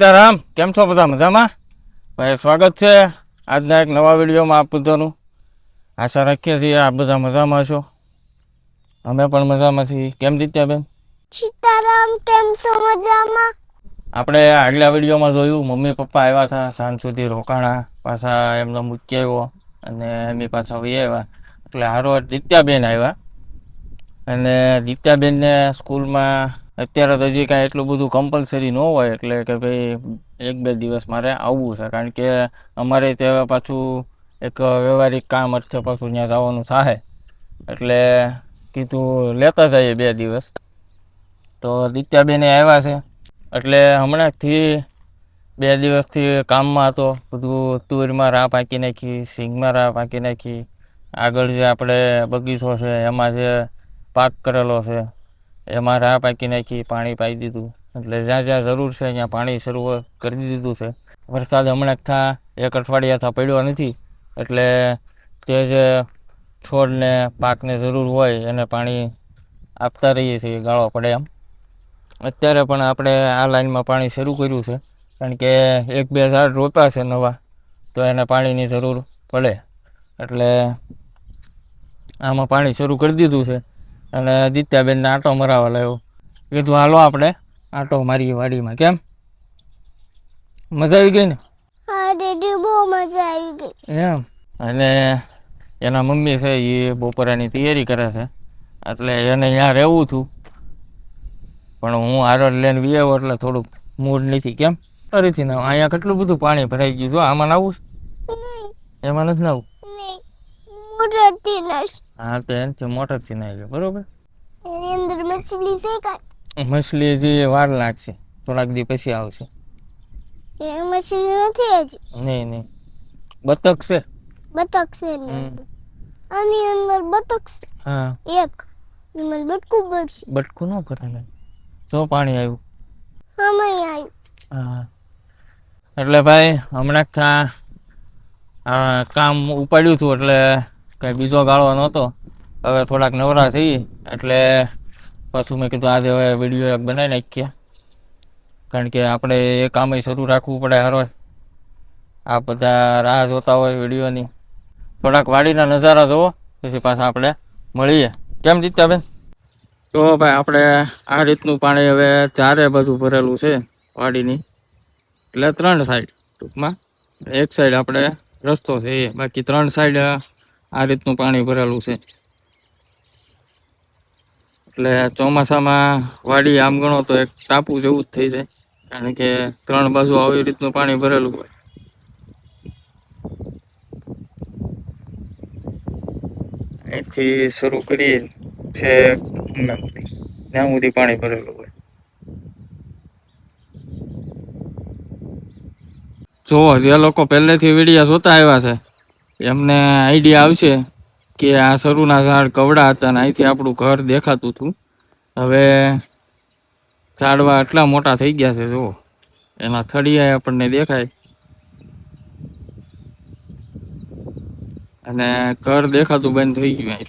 સીતારામ, કેમ છો બધા મજામાં? ભાઈ સ્વાગત છે આજના એક નવા વિડીયોમાં આપ બધાનું. આશા રાખીએ છીએ આપ બધા મજામાં છો. અમે પણ મજામાં છીએ. કેમ દિત્યાબેન? સીતારામ, કેમ છો મજામાં? આપણે આગલા વિડીયોમાં જોયું મમ્મી પપ્પા આવ્યા હતા, સાંજ સુધી રોકાણા, પાછા એમનો મૂકી આવ્યો અને એમની પાછા વહી આવ્યા. એટલે હારો દિત્યાબેન આવ્યા અને દિત્યાબેનને સ્કૂલમાં અત્યારે તો હજી કાંઈ એટલું બધું કમ્પલસરી ન હોય, એટલે કે ભાઈ 1-2 દિવસ મારે આવવું છે, કારણ કે અમારે ત્યાં પાછું એક વ્યવહારિક કામ અર્થે પાછું ત્યાં જવાનું થાય. એટલે કીધું લેતા જઈએ 2 દિવસ. તો દિત્યાબેન આવ્યા છે, એટલે હમણાંથી 2 દિવસથી કામમાં હતો. બધું તુરમાં રાહ પાકી નાખી, સિંગમાં રાહ પાકી નાખી. આગળ જે આપણે બગીચો છે એમાં જે પાક કરેલો છે એમાં રાહ પાકી નાખી, પાણી પાઈ દીધું. એટલે જ્યાં જ્યાં જરૂર છે ત્યાં પાણી શરૂ કરી દીધું છે. વરસાદ હમણાં 1 અઠવાડિયાથી પડ્યો નથી, એટલે તે જે છોડને પાકને જરૂર હોય એને પાણી આપતા રહીએ છીએ ગાળો પડે એમ. અત્યારે પણ આપણે આ લાઈનમાં પાણી શરૂ કર્યું છે, કારણ કે 1-2 ઝાડ રોપ્યા છે નવા, તો એને પાણીની જરૂર પડે. એટલે આમાં પાણી શરૂ કરી દીધું છે. અને દિત્યાબેનને આંટો મરાવવા લાવ્યો. કીધું હાલો આપણે આંટો મારીએ વાડીમાં. કેમ, મજા આવી ગઈ ને? હા દીદી, બહુ મજા આવી ગઈ. એમ. અને એના મમ્મી છે એ બપોરાની તૈયારી કરે છે, એટલે એને ત્યાં રહેવું હતું, પણ હું હારો લઈને વી આવ્યો એટલે થોડુંક મૂડ નથી. કેમ ફરીથી ના અહીંયા કેટલું બધું પાણી ભરાઈ ગયું. જો આમાં નાવું એમાં નથી નાવું. મોટરથી નસ. હા, તો એનાથી મોટરથી નાવી બરોબર. એની અંદર મછલી છે કાંઈ? મછલી જે વાર લાગશે, થોડાક દી પછી આવશે. એ મછલી નથી હજી. નહીં, બતક છે. બતક છે એની અંદર. આની અંદર બતક છે. હા, એક એમાં બટકું પડશે. બટકું ન ભરાય. જો પાણી આવ્યું. આવ્યું. હા, એટલે ભાઈ હમણાં કામ ઉપાડ્યું હતું, એટલે કંઈ બીજો ગાળો નહોતો. હવે થોડાક નવરા થઈ એટલે પાછું મેં કીધું આજે હવે વિડીયો એક બનાવી નાખીએ, કારણ કે આપણે એ કામ શરૂ રાખવું પડે. હારો આ બધા રાહ જોતા હોય વિડીયોની. થોડાક વાડીના નજારા જોવો, પછી પાછા આપણે મળીએ. કેમ દિત્યાબેન? તો ભાઈ આપણે આ રીતનું પાણી હવે ચારે બાજુ ભરેલું છે વાડીની. એટલે 3 સાઈડ, ટૂંકમાં 1 સાઈડ આપણે રસ્તો છે, બાકી 3 સાઈડ આ રીતનું પાણી ભરેલું છે. એટલે ચોમાસામાં વાડી આમ ગણો તો એક ટાપુ જેવું જ થઈ જાય, કારણ કે 3 બાજુ આવી રીતનું પાણી ભરેલું હોય. અહીંથી શરૂ કરીએ છે ત્યાં સુધી પાણી ભરેલું હોય. જો જે લોકો પહેલેથી વિડીયો જોતા આવ્યા છે એમને આઈડિયા આવશે કે આ સરુના ઝાડ કવડા હતા અને અહીંથી આપણું ઘર દેખાતું હતું. હવે ઝાડવા એટલા મોટા થઈ ગયા છે, જુઓ એના થળિયા આપણને દેખાય અને ઘર દેખાતું બંધ થઈ ગયું.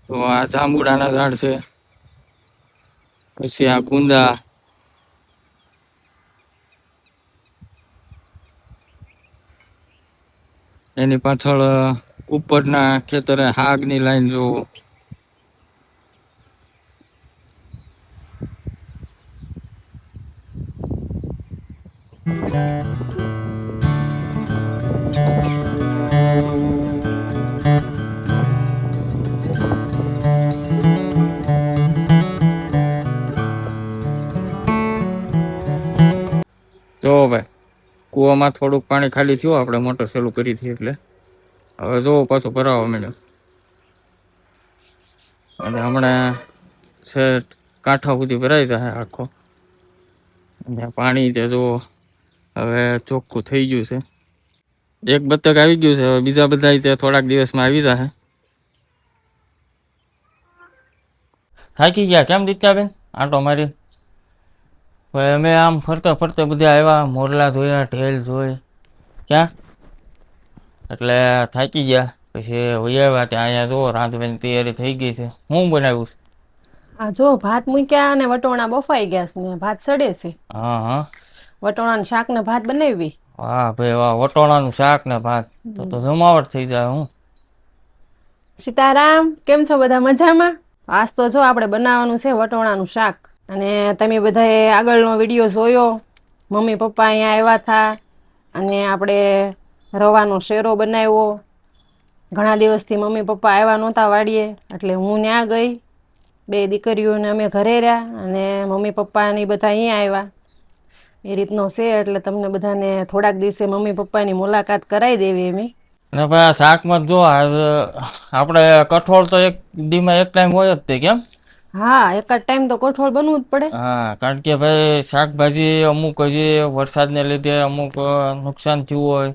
તો આ જાંબુડાના ઝાડ છે, પછી આ ગુંદા, એની પાછળ ઉપરના ખેતરે હાગની લાઈન જોવો. જો ભાઈ કૂવામાં થોડુંક પાણી ખાલી થયું, આપણે મોટર ચાલુ કરી હતી એટલે હવે જો પાછો ભરાવા માંડ્યો. અને હમણાં સેટ કાંઠા સુધી ભરાઈ જાય આખો. અને પાણી તે જો હવે ચોખ્ખું થઈ ગયું છે. એક બતક આવી ગયું છે, હવે બીજા બધા તે થોડાક દિવસમાં આવી જશે. થાકી ગયા કેમ દિત્યાબેન આંટો મારી? ભાઈ અમે આમ ફરતા ફરતા બધા આવ્યા, મોરલા જોયા, ઢેલ જોઈ, ક્યાં એટલે થાકી ગયા. પછી વહી આવ્યા. ત્યાં અહીંયા જો રાંધવાની તૈયારી થઈ ગઈ છે. હું બનાવ્યું છે? આ જો ભાત મૂક્યા અને વટોણા બફાઈ ગયા છે ને ભાત સડે છે. હા હા. વટોણાનું શાક ને ભાત બનાવી. વાહ ભાઈ વાહ, વટોણાનું શાક ને ભાત તો જમાવટ થઈ જાય. હું સીતારામ, કેમ છો બધા મજામાં? આજ તો જો આપણે બનાવવાનું છે વટોણાનું શાક. અને તમે બધાએ આગળનો વિડીયો જોયો, મમ્મી પપ્પા અહીંયા આવ્યા હતા અને આપણે રવાનો શેરો બનાવ્યો. ઘણા દિવસથી મમ્મી પપ્પા આવ્યા નહોતા વાડીએ, એટલે હું ત્યાં ગઈ. બે દીકરીઓને અમે ઘરે રહ્યા અને મમ્મી પપ્પા ને બધા અહીંયા આવ્યા. એ રીતનો છે એટલે તમને બધાને થોડાક દિવસે મમ્મી પપ્પાની મુલાકાત કરાવી દેવી એમ. અને ભાઈ આ શાકમાં જો આપણે કઠોળ તો એક દીમાં એક ટાઈમ હોય જ તે કેમ? હા, એક જ ટાઈમ તો કઠોળ બનવું જ પડે. હા, કારણ કે ભાઈ શાકભાજી અમુક હજી વરસાદને લીધે અમુક નુકસાન થયું હોય,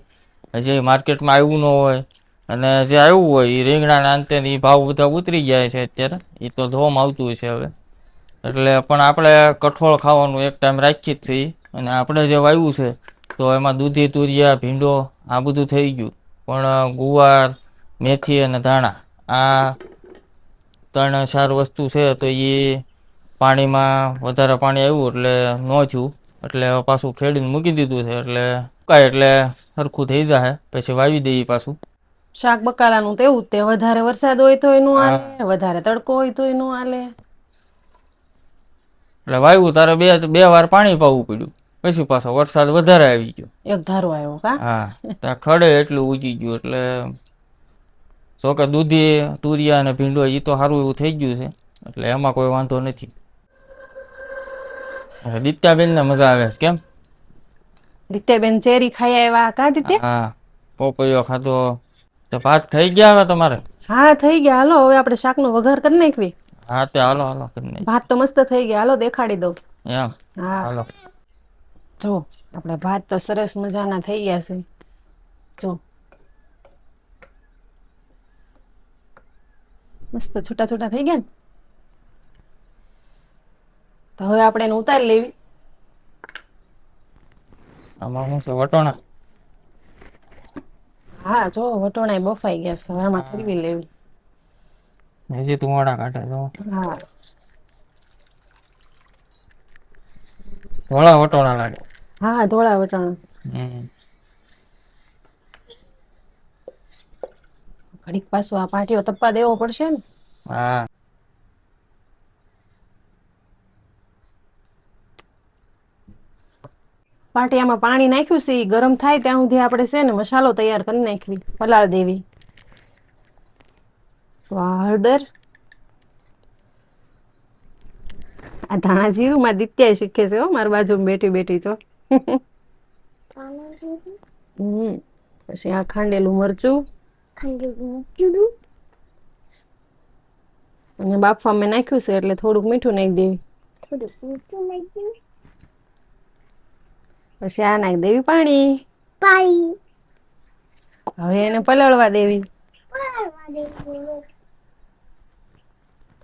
હજી માર્કેટમાં આવ્યું ન હોય, અને જે આવ્યું હોય એ રીંગણાના અંતે એ ભાવ બધા ઉતરી જાય છે અત્યારે. એ તો ધોવામાં આવતું હોય છે હવે. એટલે પણ આપણે કઠોળ ખાવાનું એક ટાઈમ રાખી જ છીએ. અને આપણે જે વાવ્યું છે તો એમાં દૂધી, તુરિયા, ભીંડો આ બધું થઈ ગયું. પણ ગુવાર, મેથી અને ધાણા આ 3-4 વસ્તુ છે તો એ પાણીમાં વધારે પાણી આવ્યું એટલે ન થયું. એટલે પાછું ખેડીને મૂકી દીધું છે. એટલે સુકાય એટલે સરખું થઈ જાય પછી વાવી દઈએ પાછું. શાક બકાલાનું તો એવું જ તે, વધારે વરસાદ હોય તોય નો હા, હાલે, વધારે તડકો હોય તોય નો હાલે. એટલે વાવ્યું તારે બે વાર પાણી પાવું પડ્યું. પછી પાછો વરસાદ વધારે આવી ગયો. એક ધારો આવ્યો કા. હા, ત્યાં ખડે એટલું ઉગી ગયું એટલે જોકે દૂધી, તુરિયા અને ભીંડો એ તો સારું એવું થઈ ગયું છે. એટલે એમાં કોઈ વાંધો નથી. દિત્યાબેનને મજા આવે છે કેમ? દિત્યાબેન ચેરી ખાઈ આવ્યા કા દિત્યા? હા, પોપૈયો ખાધો. તો ભાત થઈ ગયા હવે તમારે? હા, થઈ ગયા. હાલો હવે આપણે શાકનો વઘાર કરી નાખવી. હા, તે હાલો હાલો કરી નાખીએ. ભાત તો મસ્ત થઈ ગયા, હાલો દેખાડી દઉં. એમ હા, હાલો. જો આપણે ભાત તો સરસ મજાના થઈ ગયા છે. જો મસ્ત છૂટા છૂટા થઈ ગયા ને. તો હવે આપણે એને ઉતારી લેવી. આમાં શું છે વટોણા? હા, જો વટોણા બફાઈ ગયા છે. હવે આમાં ઠરવી લેવી. હજી તુવાડા કાઢે જો. હા, ધોળા વટોણા લાગે. હા, ધોળા વટાણા. હમ. ઘડીક પાછો આ પાટીઓ તપવા દેવો પડશે ને. હા. પાટિયામાં પાણી નાખ્યું છે, ગરમ થાય ત્યાં સુધી આપણે છે ને મસાલો તૈયાર કરી નાખવી, પલાળ દેવી. તો આ હળદર, આ ધાણા જીરું માં દિત્યા શીખે છે હો, મારી બાજુમાં બેઠી બેઠી છો. પછી આ ખાંડેલું મરચું, અને બાફવા મેં નાખ્યું છે એટલે થોડુંક મીઠું નાખી દેવી. પછી આ નાખી દેવી પાણી. હવે એને પલળવા દેવી.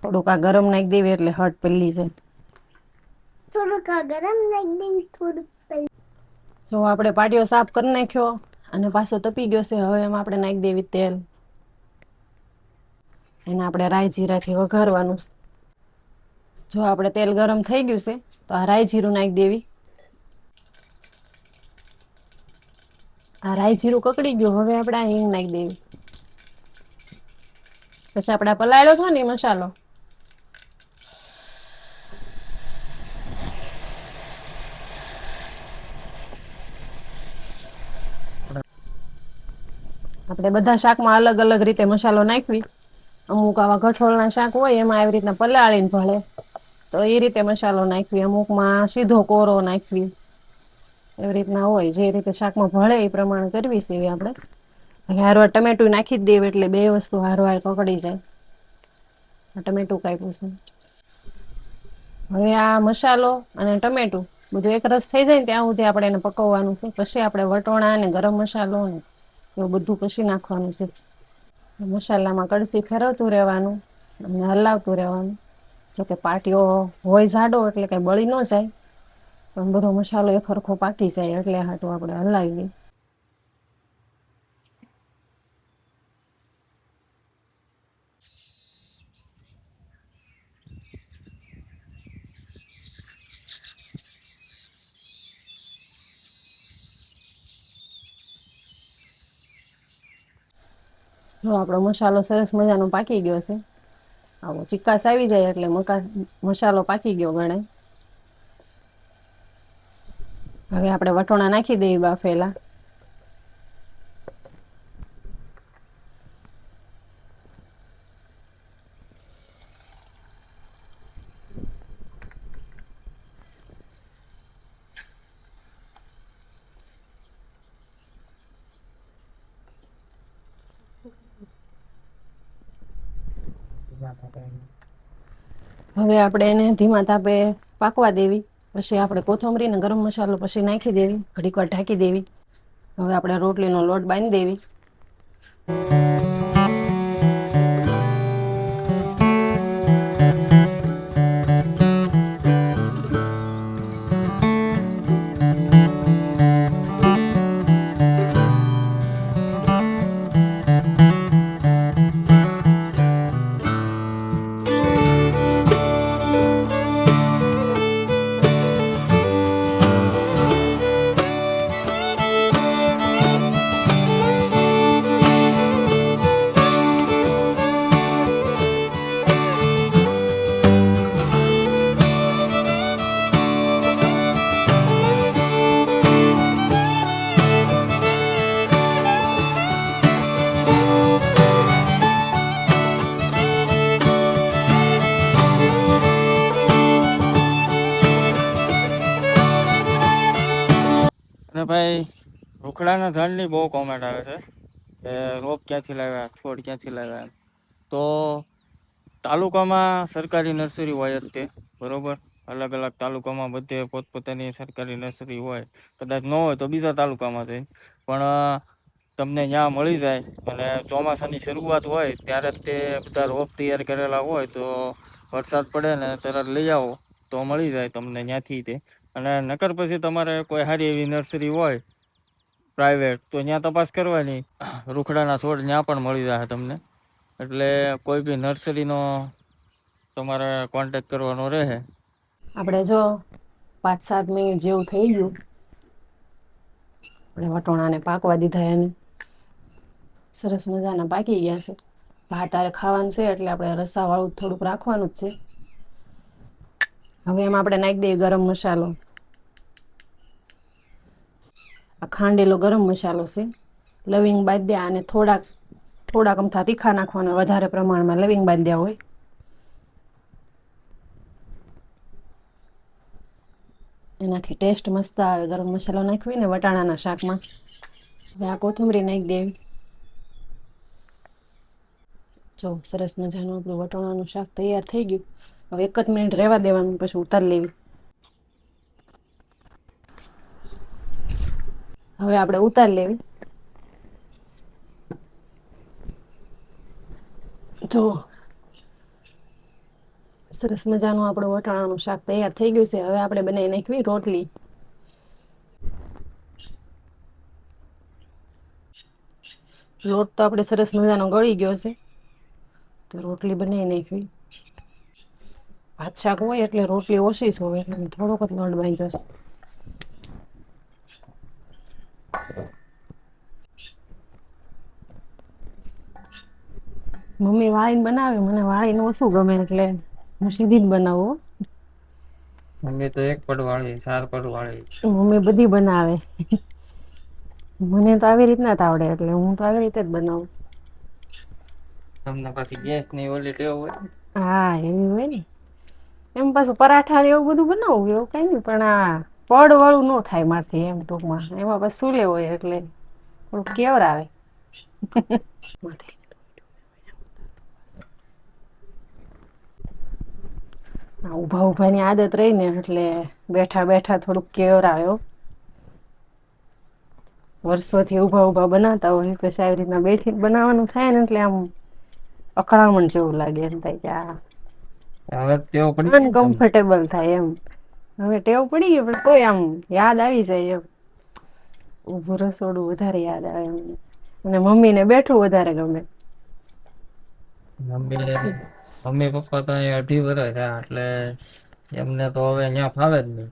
થોડુંક આ ગરમ નાખી દેવી એટલે હટ પલી જાય. જો આપણે પાટીઓ સાફ કરી નાખ્યો અને પાછો તપી ગયો છે. હવે એમાં આપણે નાખી દેવી તેલ. એને આપણે રાઈ જીરાથી વઘારવાનું. જો આપણે તેલ ગરમ થઈ ગયું છે તો આ રાઈ જીરું નાખી દેવી. આ રાઈ જીરું કકડી ગયું, હવે આપણે આ હિંગ નાખી દેવી. પછી આપણે પલાળ્યો હતો ને મસાલો, આપણે બધા શાકમાં અલગ અલગ રીતે મસાલો નાખવી. અમુક આવા કઠોળના શાક હોય એમાં આવી રીતના પલાળીને ભળે તો એ રીતે મસાલો નાખવી. અમુકમાં સીધો કોરો નાખવી. એવી રીતના હોય, જે રીતે શાકમાં ભળે એ પ્રમાણે કરવી છે એવી આપણે. હારવાર ટમેટું નાખી જ દેવું એટલે બે વસ્તુ હારવાર પકડી જાય. ટમેટું કાપ્યું છે. હવે આ મસાલો અને ટમેટું બધું એક રસ થઈ જાય ને ત્યાં સુધી આપણે એને પકવવાનું છે. પછી આપણે વટોણા અને ગરમ મસાલો ને એવું બધું પછી નાખવાનું છે. મસાલામાં કળસી ફેરવતું રહેવાનું અને હલાવતું રહેવાનું. જોકે પાટીઓ હોય જાડો એટલે કઈ બળી ન જાય, પણ બધો મસાલો એક સરખો પાકી જાય એટલે હાટું આપણે હલાવીએ. જો આપણો મસાલો સરસ મજાનો પાકી ગયો છે. આવો ચિકાસ આવી જાય એટલે મસાલો પાકી ગયો ગણાય. હવે આપણે વટોણા નાખી દઈએ બાફેલા. હવે આપણે એને ધીમા તાપે પાકવા દેવી. પછી આપણે કોથમરી ને ગરમ મસાલો પછી નાખી દેવી, ઘડીક વાર ઢાંકી દેવી. હવે આપણે રોટલીનો લોટ બાંધી દેવી. અને ભાઈ રૂખડાના ઝાડની બહુ કોમેન્ટ આવે છે કે રોપ ક્યાંથી લાવ્યા, છોડ ક્યાંથી લાવ્યા. તો તાલુકામાં સરકારી નર્સરી હોય જ તે બરોબર. અલગ અલગ તાલુકામાં બધે પોતપોતાની સરકારી નર્સરી હોય. કદાચ ન હોય તો બીજા તાલુકામાં જાય, પણ તમને ત્યાં મળી જાય. અને ચોમાસાની શરૂઆત હોય ત્યારે જ તે બધા રોપ તૈયાર કરેલા હોય. તો વરસાદ પડે ને તરત લઈ આવો તો મળી જાય તમને ત્યાંથી તે. અને નકર પછી તમારે કોઈ સારી એવી નર્સરી હોય પ્રાઇવેટ, તો ત્યાં તપાસ કરવાની. રૂખડાના છોડ ત્યાં પણ મળી જાય તમને. એટલે કોઈ બી નર્સરીનો તમારે કોન્ટેક્ટ કરવાનો રહે. આપણે જો 5-7 મિનિટ જેવું થઈ ગયું. આપણે વટોણાને પાકવા દીધા. એને સરસ મજાના પાકી ગયા છે. ભાત હારે ખાવાનું છે એટલે આપણે રસાવાળું થોડુંક રાખવાનું જ છે. હવે એમાં આપણે નાખી દઈએ ગરમ મસાલો. આ ખાંડેલો ગરમ મસાલો છે. લવિંગ બાંધ્યા અને થોડાક અમથા તીખા નાખવાના, વધારે પ્રમાણમાં લવિંગ બાંધ્યા હોય. એનાથી ટેસ્ટ મસ્ત આવે ગરમ મસાલો નાખવી ને વટાણાના શાકમાં. હવે આ કોથમરી નાખી દેવી. જો સરસ મજાનું આપણું વટાણાનું શાક તૈયાર થઈ ગયું. હવે 1 જ મિનિટ રહેવા દેવાનું, પછી ઉતારી લેવી. હવે આપણે ઉતારી લેવી. જો સરસ મજાનું આપણું વટાણાનું શાક તૈયાર થઈ ગયું છે. હવે આપણે બનાવી નાખવી રોટલી. લોટ તો આપણે સરસ મજાનો ગળી ગયો છે, તો રોટલી બનાવી નાખવી. ભાત શાક હોય એટલે રોટલી ઓછી જ હોય, એટલે થોડોક જ લોટ બાંધ્યો છે. મમ્મી વાળીને બનાવે, મને વાળીને ઓછું ગમે એટલે હું સીધી જ બનાવું. મમ્મી તો એક પડ વાળી, 4 પડ વાળી. મમ્મી બધી બનાવે. મને તો આવી રીતના જ આવડે, એટલે હું તો આવી રીતે જ બનાવું. તમને પછી ગેસની ઓલી ટેવ હોય? હા, એવી હોય ને. એમ પાછું પરાઠા ને એવું બધું બનાવું, એવું કઈ નહીં. પણ આ પડ વાળું ન થાય મારથી, એમ ટૂંકમાં. એમાં પછી સુલે હોય એટલે થોડુંક કેવર આવે. ઊભા ની આદત રહી ને એટલે બેઠા થોડુંક કેવર આવ્યો. વર્ષોથી ઊભા બનાવતા હોય, પછી આવી રીતના બેઠી બનાવવાનું થાય ને એટલે આમ અકળામણ જેવું લાગે. એમ થાય કે હવે ટેવ પડી અનકમ્ફર્ટેબલ થાય એમ. હવે ટેવ પડી ગઈ, પણ કોઈ આમ યાદ આવી જાય એમ. ઊભું રસોડું વધારે યાદ આવે એમ. અને મમ્મીને બેઠું વધારે ગમે. મમ્મી પપ્પા તો અહીંયા 2.5 વર્ષ રહ્યા, એટલે એમને તો હવે અહીંયા ફાવે જ નહીં.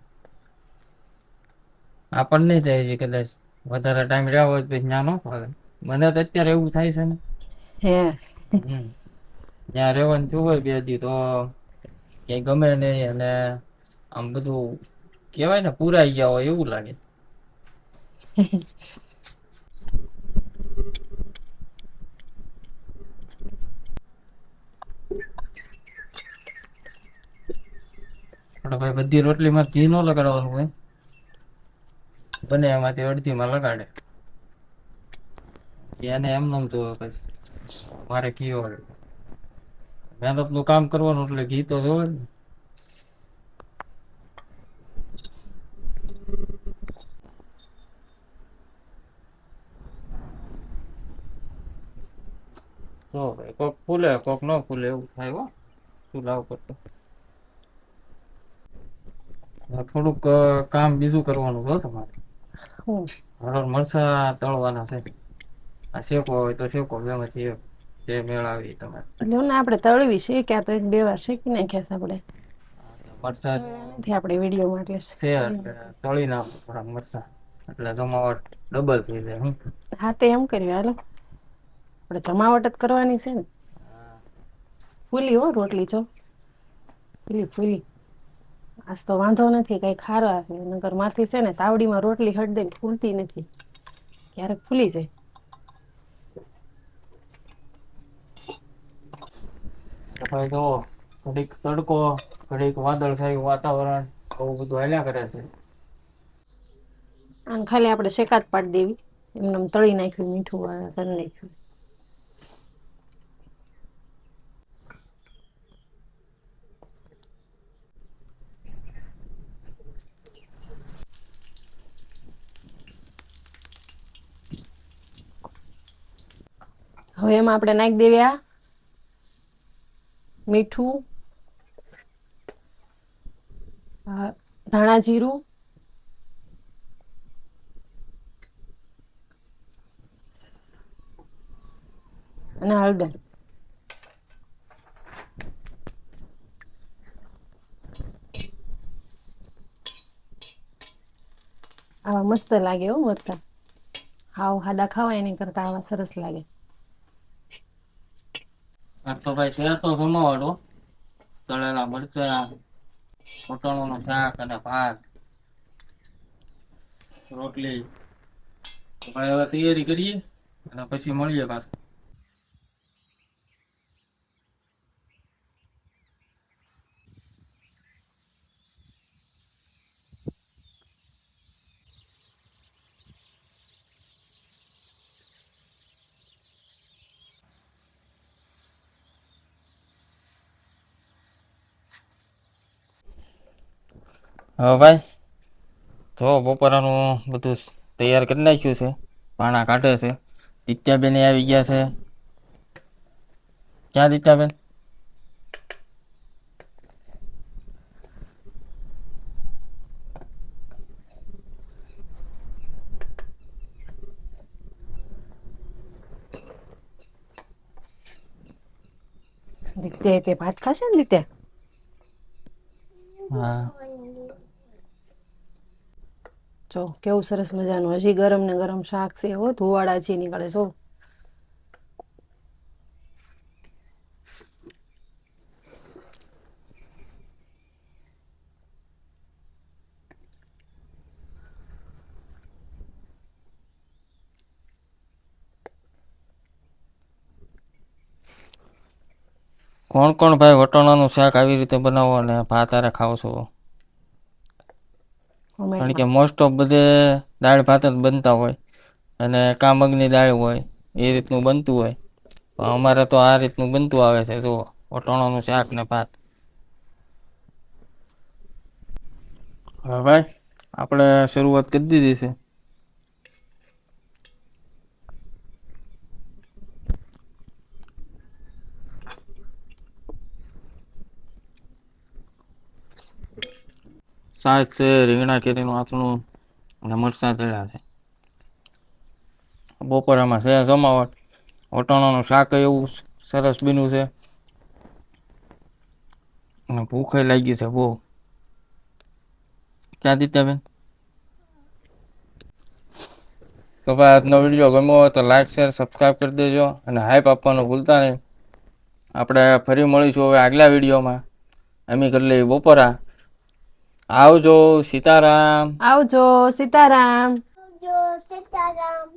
આપણને નહીં થાય છે કદાચ વધારે ટાઈમ રહ્યા હોય તો ત્યાં ન ફાવે. મને તો અત્યારે એવું થાય છે ને હે ત્યાં રહેવાનું થયું હોય 2 દી તો ક્યાંય ગમે નહીં, અને આમ બધું કહેવાય ને પૂરાઈ ગયા હોય એવું લાગે. પણ ભાઈ બધી રોટલીમાં ઘી ન લગાડવાનું હોય, બને એમાંથી અડધીમાં લગાડે. એને એમ જોવે પછી મારે ઘી હોય, મહેનત નું કામ કરવાનું એટલે ઘી તો જોવે ને. તો ભાઈ કોક ફૂલે કોક ન ફૂલે એવું થાય હો ચૂલા ઉપર તો. થોડુંક કામ બીજું કરવાનું હોય તમારે. હું હળદર મરચા તળવાના છે, આ શેકો હોય તો શેકો, બેમાંથી એક જે મેળ આવી તમારે. લ્યો ને આપણે તળવી શેક્યા તો 1-2 વાર શેકી નાખ્યા છે આપણે. મરચા નથી આપણે વિડીયોમાં એટલે છે એટલે તળી નાખો થોડાક મરચા, એટલે જમાવટ ડબલ થઈ જાય. હું હા તે એમ કર્યું હાલો, આપણે જમાવટ જ કરવાની છે ને. ફૂલી હો રોટલી જો, ફૂલી. આજ તો વાંધો નથી, કઈ ખારો આવે નગર માથી છે ને તાવડીમાં રોટલી હટ દે ફૂલતી નથી, ક્યારેક ફૂલી જાય. ભાઈ તો ઘડીક તડકો, ઘડીક વાદળછાયું વાતાવરણ, આવું બધું હાલ્યા કરે છે. આને ખાલી આપણે શેકાત પાડી દેવી, એમને તળી નાખ્યું, મીઠું કરી નાખ્યું. હવે એમાં આપણે નાખી દેવી આ મીઠું, ધાણા જીરું, અને હળદર. આવા મસ્ત લાગે હો મરચાં, હાવ હાદા ખાવાય એની કરતા આવા સરસ લાગે. તો ભાઈ છે તો જમાવાડો, તળેલા મરચા, વટાણાનું શાક અને ભાત, રોટલી. ભાઈ હવે તૈયારી કરીએ અને પછી મળીએ પાછા. હા ભાઈ, તો બપોરાનું બધું તૈયાર કરી નાખ્યું છે, પાણા કાઢે છે. દિત્યાબેન આવી ગયા છે. ક્યાં દિત્યાબેન? દિત્યા તે ભાત ખાશે ને દિત્યા? હા જો કેવું સરસ મજાનું હજી ગરમ ને ગરમ શાક છે હો, ધુવાડા જી નીકળે જો. કોણ કોણ ભાઈ વટાણાનું શાક આવી રીતે બનાવો અને ભાત હારે ખાવ છો? કારણ કે મોસ્ટ ઓફ બધે દાળ ભાત જ બનતા હોય, અને કા મગની દાળ હોય એ રીતનું બનતું હોય. પણ અમારે તો આ રીતનું બનતું આવે છે, જુઓ વટાણાનું શાક ને ભાત. હા ભાઈ, આપણે શરૂઆત કરી દીધી છે. શાક છે, રીંગણા કેરીનું આથણું અને મરચાં તળ્યા છે. બપોરામાં છે જમાવટ, વટાણાનું શાક એવું સરસ બન્યું છે, અને ભૂખે લાગી છે બહુ. ક્યાં દિત્યાબેન? તો ભાઈ આજનો વિડીયો ગમ્યો હોય તો લાઈક શેર સબસ્ક્રાઈબ કરી દેજો અને હાઈપ આપવાનું ભૂલતા નહીં. આપણે ફરી મળીશું હવે આગલા વિડીયોમાં. એમી કરી લઈએ બપોરા. આવજો. સીતારામ. આવજો. સીતારામ. જો સીતારામ.